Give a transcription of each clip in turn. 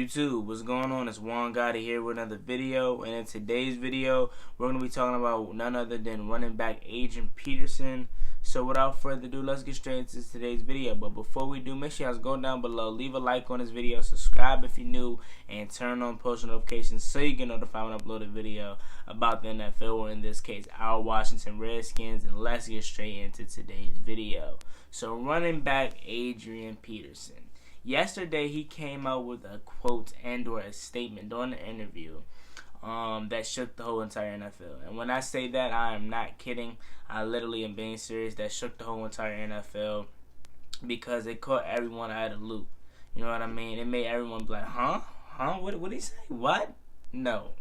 YouTube, what's going on? It's Juan Gotti here with another video, and in today's video, we're going to be talking about none other than running back Adrian Peterson. So without further ado, let's get straight into today's video. But before we do, make sure you guys go down below, leave a like on this video, subscribe if you're new, and turn on post notifications so you get notified when I upload a video about the NFL, or in this case, our Washington Redskins. And let's get straight into today's video. So running back Adrian Peterson. Yesterday, he came out with a quote and or a statement during the interview that shook the whole entire NFL. And when I say that, I am not kidding. I literally am being serious. That shook the whole entire NFL because it caught everyone out of the loop. You know what I mean? It made everyone be like, huh? What did he say? What? No.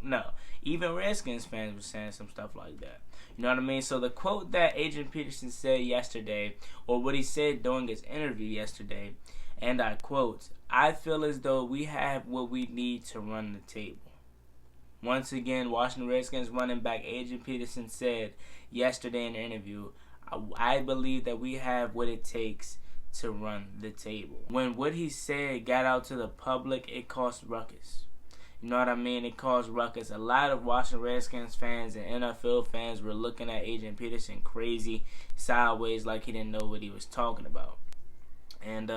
Even Redskins fans were saying some stuff like that. You know what I mean? So the quote that Adrian Peterson said yesterday, or what he said during his interview yesterday, and I quote, "I feel as though we have what we need to run the table." Once again, Washington Redskins running back Adrian Peterson said yesterday in the interview, I believe that we have what it takes to run the table. When what he said got out to the public, it caused ruckus. You know what I mean? It caused ruckus. A lot of Washington Redskins fans and NFL fans were looking at Adrian Peterson crazy, sideways, like he didn't know what he was talking about. And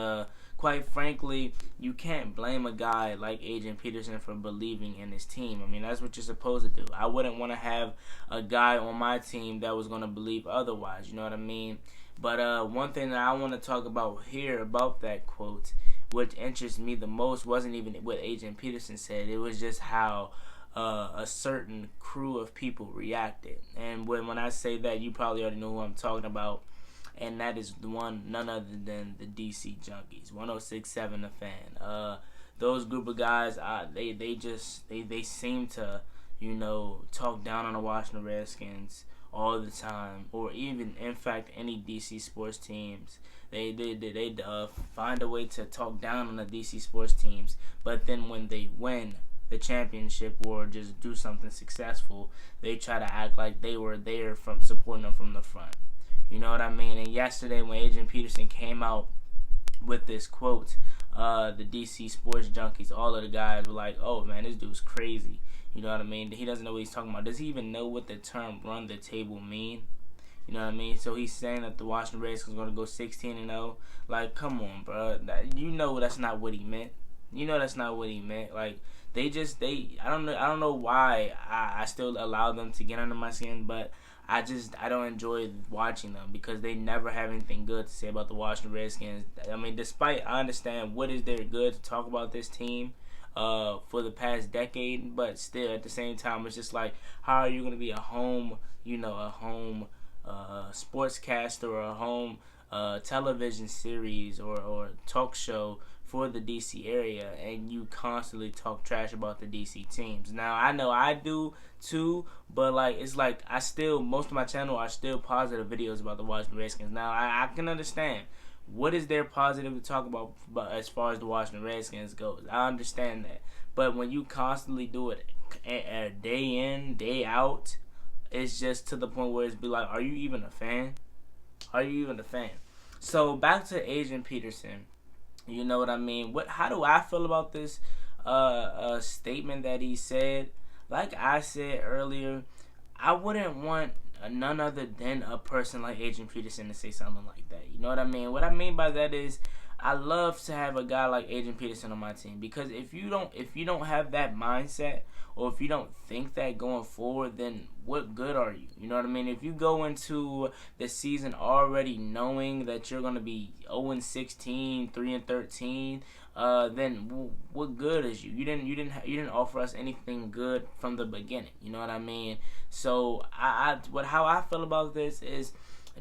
quite frankly, you can't blame a guy like Adrian Peterson for believing in his team. I mean, that's what you're supposed to do. I wouldn't want to have a guy on my team that was going to believe otherwise. You know what I mean? But one thing that I want to talk about here about that quote, which interests me the most, wasn't even what Adrian Peterson said. It was just how a certain crew of people reacted. And when I say that, you probably already know who I'm talking about. And that is the one, none other than the DC Junkies, 106.7 The Fan. Those group of guys, they seem to, talk down on the Washington Redskins all the time, or even, in fact, any DC sports teams. They find a way to talk down on the DC sports teams, but then when they win the championship or just do something successful, they try to act like they were there from supporting them from the front. You know what I mean? And yesterday when Adrian Peterson came out with this quote, the DC Sports Junkies, all of the guys were like, oh man, this dude's crazy. You know what I mean? He doesn't know what he's talking about. Does he even know what the term run the table mean? You know what I mean? So he's saying that the Washington Redskins are going to go 16-0. Like, come on, bro. You know that's not what he meant. You know that's not what he meant. Like, I don't know why I still allow them to get under my skin, but I don't enjoy watching them because they never have anything good to say about the Washington Redskins. I mean, despite I understand what is there good to talk about this team for the past decade, but still at the same time, it's just like, how are you going to be a home sportscaster or a home television series or talk show for the DC area, and you constantly talk trash about the DC teams? Now, I know I do too, but it's like most of my channel are still positive videos about the Washington Redskins. Now, I can understand what is there positive to talk about as far as the Washington Redskins goes. I understand that, but when you constantly do it day in, day out, it's just to the point where it's be like, are you even a fan? Are you even a fan? So back to Adrian Peterson. You know what I mean? How do I feel about this statement that he said? Like I said earlier, I wouldn't want none other than a person like Adrian Peterson to say something like that. You know what I mean? What I mean by that is, I love to have a guy like Adrian Peterson on my team, because if you don't have that mindset, or if you don't think that going forward, then what good are you? You know what I mean? If you go into the season already knowing that you're going to be 0-16, 3-13, then what good is you? You didn't offer us anything good from the beginning. You know what I mean? So how I feel about this is,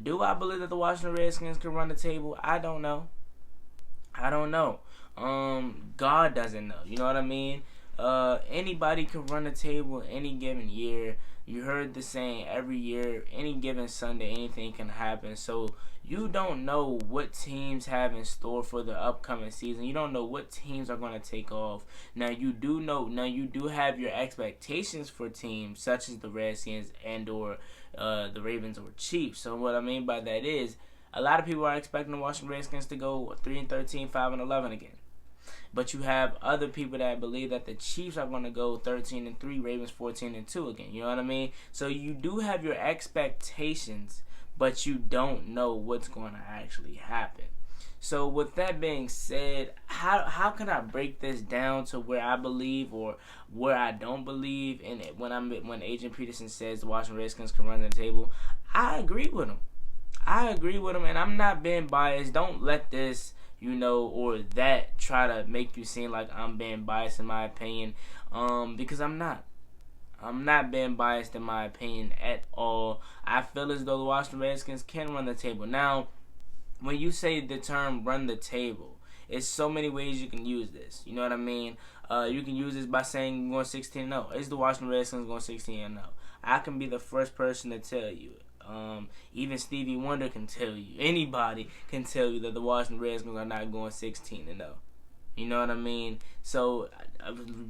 do I believe that the Washington Redskins can run the table? I don't know. God doesn't know. You know what I mean? Anybody can run the table any given year. You heard the saying, every year, any given Sunday, anything can happen. So you don't know what teams have in store for the upcoming season. You don't know what teams are going to take off. Now you do have your expectations for teams such as the Redskins and or the Ravens or Chiefs. So what I mean by that is, a lot of people are expecting the Washington Redskins to go 3-13, 5-11 again. But you have other people that believe that the Chiefs are going to go 13-3, Ravens 14-2 again. You know what I mean? So you do have your expectations, but you don't know what's going to actually happen. So with that being said, how can I break this down to where I believe or where I don't believe? And when Adrian Peterson says the Washington Redskins can run the table, I agree with him. And I'm not being biased. Don't let this, or that try to make you seem like I'm being biased in my opinion, because I'm not. I'm not being biased in my opinion at all. I feel as though the Washington Redskins can run the table. Now, when you say the term run the table, it's so many ways you can use this. You know what I mean? You can use this by saying going 16-0. Is the Washington Redskins going 16-0? I can be the first person to tell you. Even Stevie Wonder can tell you. Anybody can tell you that the Washington Redskins are not going 16-0. You know what I mean? So,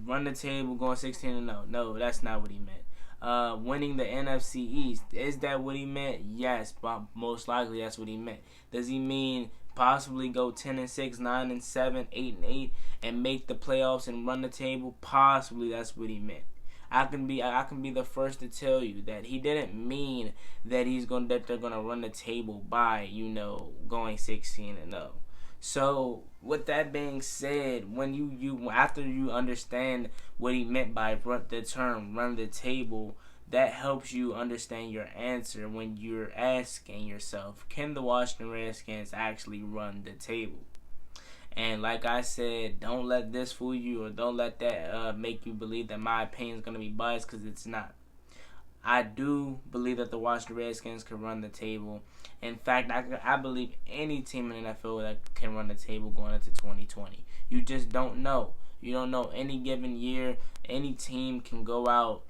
run the table going 16-0. No, that's not what he meant. Winning the NFC East, is that what he meant? Yes, but most likely that's what he meant. Does he mean possibly go 10-6, 9-7, 8-8, and make the playoffs and run the table? Possibly that's what he meant. I can be the first to tell you that he didn't mean that they're gonna run the table by going 16-0. So with that being said, when you after you understand what he meant by the term run the table, that helps you understand your answer when you're asking yourself, can the Washington Redskins actually run the table? And like I said, don't let this fool you, or don't let that make you believe that my opinion is going to be biased, because it's not. I do believe that the Washington Redskins can run the table. In fact, I believe any team in the NFL that can run the table going into 2020. You just don't know. You don't know. Any given year, any team can go out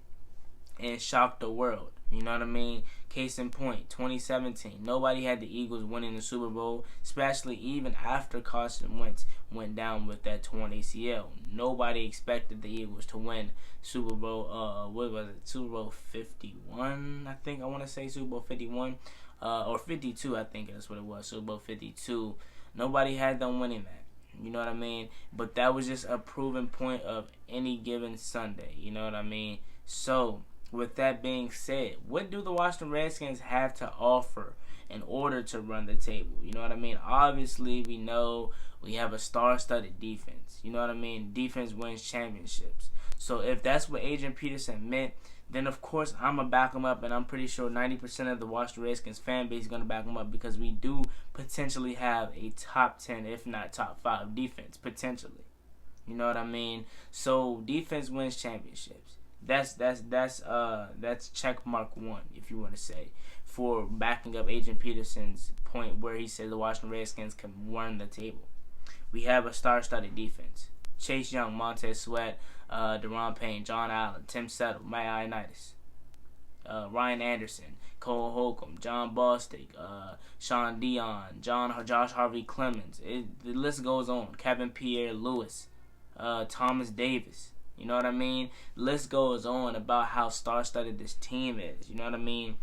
and shock the world. You know what I mean? Case in point, 2017. Nobody had the Eagles winning the Super Bowl, especially even after Carson Wentz went down with that torn ACL. Nobody expected the Eagles to win Super Bowl, what was it? Super Bowl 51, I think I want to say Super Bowl 51, or 52, I think that's what it was, Super Bowl 52. Nobody had them winning that. You know what I mean? But that was just a proven point of any given Sunday. You know what I mean? So, with that being said, what do the Washington Redskins have to offer in order to run the table? You know what I mean? Obviously, we know we have a star-studded defense. You know what I mean? Defense wins championships. So if that's what Adrian Peterson meant, then of course I'm going to back him up, and I'm pretty sure 90% of the Washington Redskins fan base is going to back him up, because we do potentially have a top 10, if not top 5 defense, potentially. You know what I mean? So defense wins championships. That's check mark 1, if you want to say, for backing up Adrian Peterson's point where he said the Washington Redskins can run the table. We have a star-studded defense. Chase Young, Montez Sweat, Deron Payne, John Allen, Tim Settle, Matt Ioannidis, Ryan Anderson, Cole Holcomb, John Bostic, Sean Dion, Josh Harvey Clemens. The list goes on. Kevin Pierre-Louis, Thomas Davis. You know what I mean? The list goes on about how star-studded this team is. You know what I mean?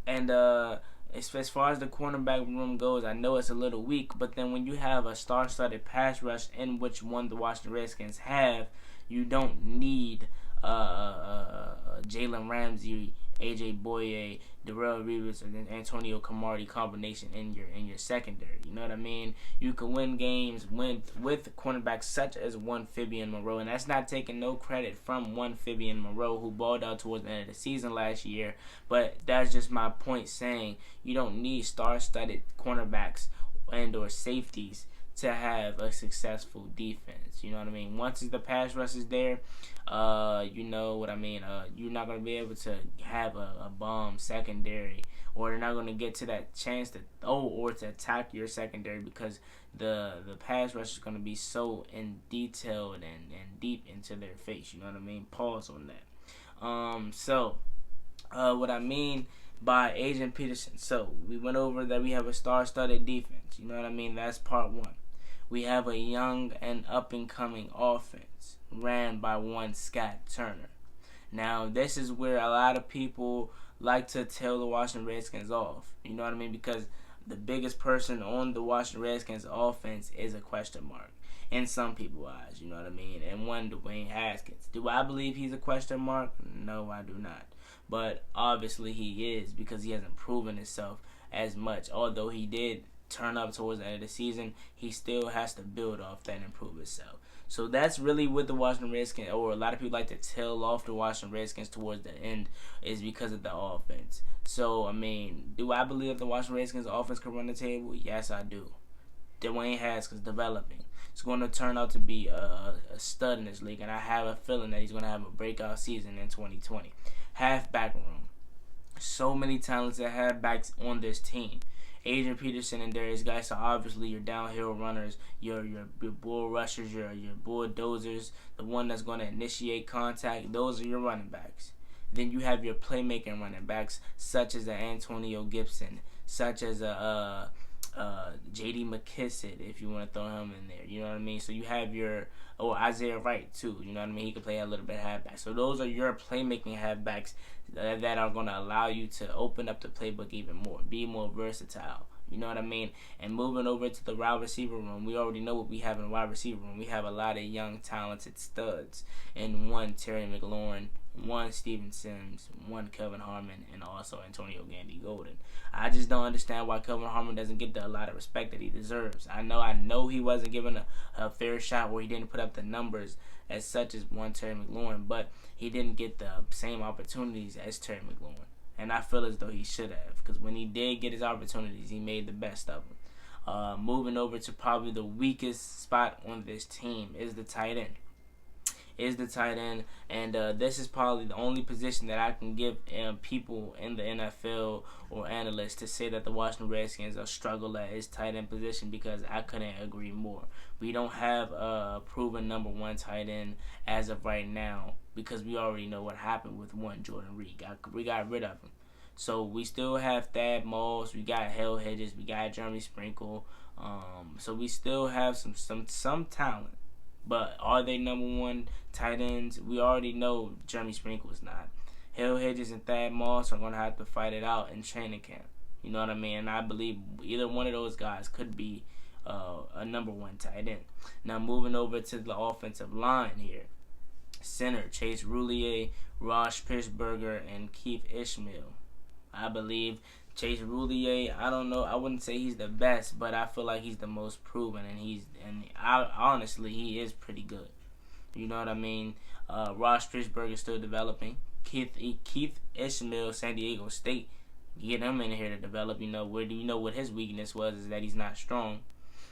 And as far as the cornerback room goes, I know it's a little weak, but then when you have a star-studded pass rush, in which one the Washington Redskins have, you don't need Jalen Ramsey, AJ Boye, Darrell Reeves, and Antonio Cromartie combination in your secondary. You know what I mean? You can win games with cornerbacks such as one Fabian Moreau, and that's not taking no credit from one Fabian Moreau, who balled out towards the end of the season last year. But that's just my point, saying you don't need star-studded cornerbacks and or safeties to have a successful defense. You know what I mean? Once the pass rush is there, you know what I mean? You're not going to be able to have a bomb secondary, or they're not going to get to that chance to throw or to attack your secondary, because the pass rush is going to be so in detailed and deep into their face. You know what I mean? Pause on that. So what I mean by Adrian Peterson. So we went over that we have a star-studded defense. You know what I mean? That's part 1. We have a young and up-and-coming offense ran by one Scott Turner. Now, this is where a lot of people like to tell the Washington Redskins off. You know what I mean? Because the biggest person on the Washington Redskins offense is a question mark. in some people's eyes, you know what I mean? And one, Dwayne Haskins. Do I believe he's a question mark? No, I do not. But obviously he is, because he hasn't proven himself as much. Although he did turn up towards the end of the season, he still has to build off that and improve himself. So that's really what the Washington Redskins, or a lot of people like to tail off the Washington Redskins towards the end, is because of the offense. So, I mean, do I believe that the Washington Redskins offense can run the table? Yes, I do. Dwayne Haskins developing. It's going to turn out to be a stud in this league, and I have a feeling that he's going to have a breakout season in 2020. Halfback room. So many talented halfbacks on this team. Adrian Peterson and Darius Geis are obviously your downhill runners, your bull rushers, your bulldozers, the one that's going to initiate contact. Those are your running backs. Then you have your playmaking running backs, such as Antonio Gibson, such as J.D. McKissick, if you want to throw him in there. You know what I mean? So you have Isaiah Wright, too. You know what I mean? He can play a little bit halfback. So those are your playmaking halfbacks that are going to allow you to open up the playbook even more, be more versatile. You know what I mean? And moving over to the wide receiver room, we already know what we have in the wide receiver room. We have a lot of young, talented studs. And one, Terry McLaurin, one, Steven Sims, one, Kelvin Harmon, and also Antonio Gandy Golden. I just don't understand why Kelvin Harmon doesn't get a lot of respect that he deserves. I know he wasn't given a fair shot, where he didn't put up the numbers as such as one Terry McLaurin, but he didn't get the same opportunities as Terry McLaurin. And I feel as though he should have, because when he did get his opportunities, he made the best of them. Moving over to probably the weakest spot on this team is the tight end. And this is probably the only position that I can give people in the NFL or analysts to say that the Washington Redskins are struggle at his tight end position, because I couldn't agree more. We don't have a proven number one tight end as of right now, because we already know what happened with one Jordan Reed. We got rid of him. So we still have Thad Moss, we got Hale Hedges, we got Jeremy Sprinkle. So we still have some talent. But are they number one tight ends? We already know Jeremy Sprinkle is not. Hale Hedges and Thad Moss are going to have to fight it out in training camp. You know what I mean? And I believe either one of those guys could be a number one tight end. Now moving over to the offensive line here. Center, Chase Roulier, Ross Pittsburgher, and Keith Ishmael. I believe Chase Roulier, I don't know, I wouldn't say he's the best, but I feel like he's the most proven, and honestly, he is pretty good. You know what I mean? Ross Pittsburgher is still developing. Keith Ishmael, San Diego State, get him in here to develop. What his weakness was, is that he's not strong.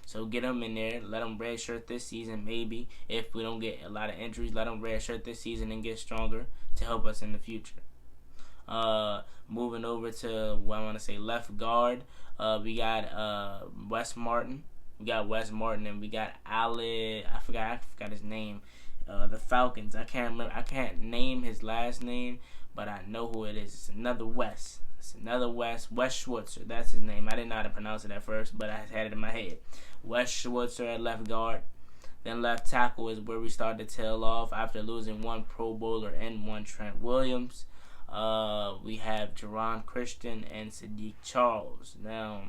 So get him in there, let him redshirt this season, maybe. If we don't get a lot of injuries, let him redshirt this season and get stronger to help us in the future. Moving over to what I want to say, left guard. We got Wes Martin. And we got I forgot his name. The Falcons. I can't remember. I can't name his last name, but I know who it is. It's another Wes. Wes Schwartzer. That's his name. I didn't know how to pronounce it at first, but I had it in my head. Wes Schwartzer at left guard. Then left tackle is where we started to tail off after losing one Pro Bowler and one Trent Williams. We have Jerron Christian and Sadiq Charles. Now,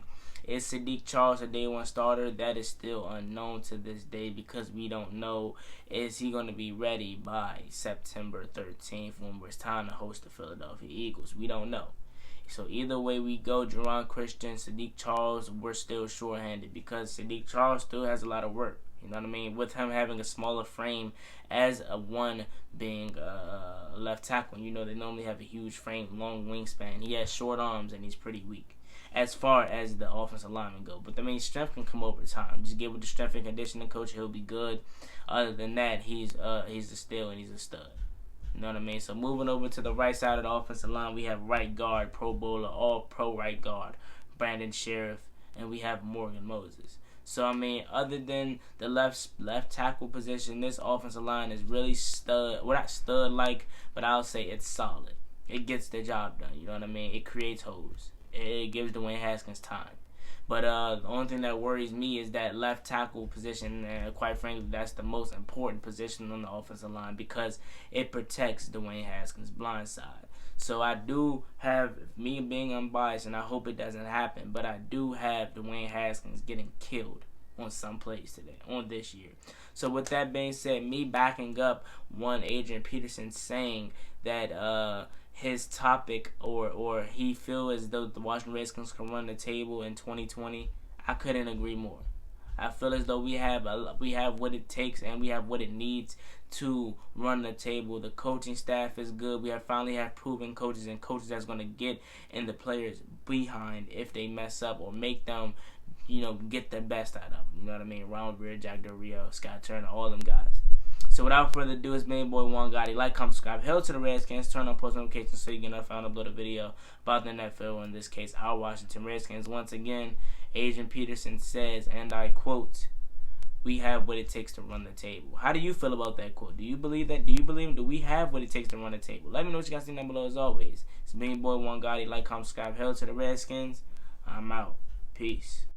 is Sadiq Charles a day one starter? That is still unknown to this day, because we don't know, is he going to be ready by September 13th when it's time to host the Philadelphia Eagles? We don't know. So either way we go, Jerron Christian, Sadiq Charles, we're still short-handed, because Sadiq Charles still has a lot of work. You know what I mean? With him having a smaller frame as a one being a left tackle. They normally have a huge frame, long wingspan. He has short arms, and he's pretty weak as far as the offensive linemen go. But, strength can come over time. Just get with the strength and conditioning coach, he'll be good. Other than that, he's a steal and he's a stud. You know what I mean? So moving over to the right side of the offensive line, we have right guard, Pro Bowler, all-pro right guard, Brandon Sheriff, and we have Morgan Moses. So, other than the left tackle position, this offensive line is really stud. Well, not stud-like, but I'll say it's solid. It gets the job done. You know what I mean? It creates holes. It gives Dwayne Haskins time. But the only thing that worries me is that left tackle position, and quite frankly, that's the most important position on the offensive line, because it protects Dwayne Haskins' blind side. So I do have, me being unbiased, and I hope it doesn't happen, but I do have Dwayne Haskins getting killed on some plays today, on this year. So with that being said, me backing up one Adrian Peterson saying that his topic or he feel as though the Washington Redskins can run the table in 2020, I couldn't agree more. I feel as though we have what it takes and we have what it needs to run the table. The coaching staff is good. We finally have proven coaches and coaches that's going to get in the players behind if they mess up or make them, get the best out of them. You know what I mean? Ronald Rivera, Jack Del Rio, Scott Turner, all them guys. So without further ado, it's main boy Juan Gotti. Like, comment, subscribe. Hail to the Redskins. Turn on post notifications so you can notified when I upload a video about the NFL, in this case, our Washington Redskins. Once again, Adrian Peterson says, and I quote, "We have what it takes to run the table." How do you feel about that quote? Do you believe that? Do we have what it takes to run the table? Let me know what you guys think down below as always. It's main boy Juan Gotti. Like, comment, subscribe. Hail to the Redskins. I'm out. Peace.